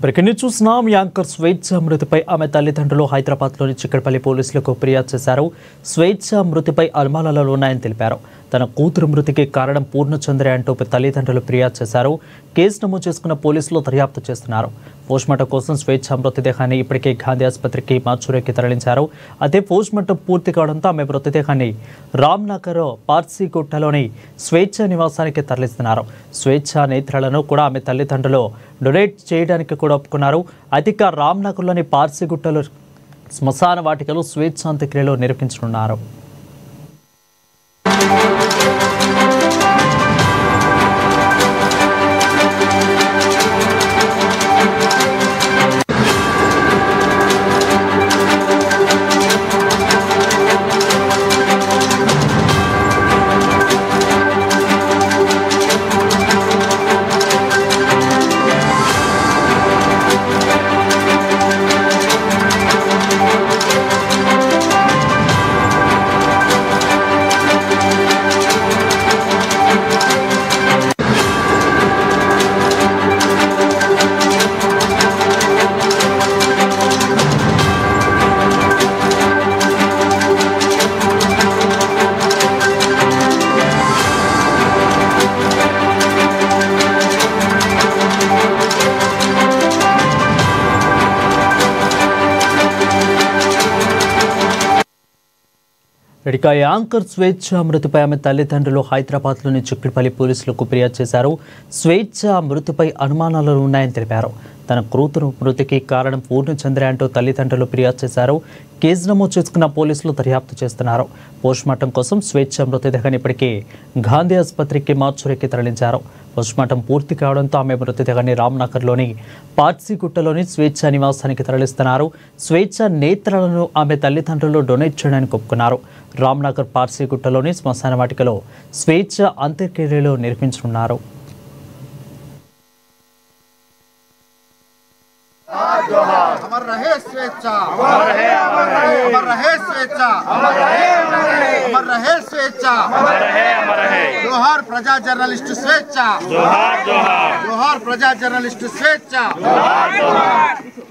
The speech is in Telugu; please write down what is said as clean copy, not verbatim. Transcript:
బ్రేకింగ్ చూస్తున్నాం. యాంకర్ స్వేచ్ఛ మృతిపై ఆమె తల్లిదండ్రులు హైదరాబాద్లోని చిక్కడపల్లి పోలీసులకు ఫిర్యాదు చేశారు. స్వేచ్ఛ మృతిపై అనుమానాలు ఉన్నాయని తెలిపారు. తన కూతురు మృతికి కారణం పూర్ణచంద్రే అంటూ తల్లిదండ్రులు ఫిర్యాదు చేశారు. కేసు నమోదు చేసుకున్న పోలీసులు దర్యాప్తు చేస్తున్నారు. పోస్టుమార్టం కోసం స్వేచ్ఛ మృతదేహాన్ని ఇప్పటికే గాంధీ ఆసుపత్రికి మార్చురీకి తరలించారు. అయితే పోస్టుమార్టం పూర్తి కావడంతో ఆమె మృతదేహాన్ని రామ్నగర్ పార్సీగుట్టలోని స్వేచ్ఛ నివాసానికి తరలిస్తున్నారు. స్వేచ్ఛ నేత్రాలను కూడా ఆమె తల్లిదండ్రులు డొనేట్ చేయడానికి కూడా ఒప్పుకున్నారు. అధిక రామ్నగర్లోని పార్సీగుట్టలో శ్మశాన వాటికలో స్వేచ్ఛ అంత్యక్రియలు నిర్వహించనున్నారు. యాంకర్ స్వేచ్ఛ మృతిపై ఆమె తల్లిదండ్రులు హైదరాబాద్లోని చిక్కడపల్లి పోలీసులకు ఫిర్యాదు చేశారు. స్వేచ్ఛ మృతిపై అనుమానాలు ఉన్నాయని తెలిపారు. తన కూతురు మృతికి కారణం పూర్ణచంద్రే అంటూ తల్లిదండ్రులు ఫిర్యాదు చేశారు. కేసు నమోదు చేసుకున్న పోలీసులు దర్యాప్తు చేస్తున్నారు. పోస్టుమార్టం కోసం స్వేచ్ఛ మృతదేహాన్ని ఇప్పటికే గాంధీ ఆసుపత్రికి మార్చురీకి తరలించారు. పోస్టుమార్టం పూర్తి కావడంతో ఆమె మృతదేహాన్ని రామ్నగర్లోని పార్సీగుట్టలోని స్వేచ్ఛ నివాసానికి తరలిస్తున్నారు. స్వేచ్ఛ నేత్రాలను ఆమె తల్లిదండ్రులు డొనేట్ చేయడానికి ఒప్పుకున్నారు. రామ్నగర్ పార్సీగుట్టలోని శ్మశాన వాటికలో స్వేచ్ఛ అంత్యక్రియలు నిర్వహించనున్నారు. अमर रहे स्वेच्छा, अमर रहे, अमर रहे, अमर रहे स्वेच्छा, अमर रहे, अमर रहे, अमर रहे स्वेच्छा, अमर रहे, अमर रहे। जोहार प्रजा जर्नलिस्ट स्वेच्छा, जोहार जोहार, जोहार प्रजा जर्नलिस्ट स्वेच्छा, जोहार जोहार।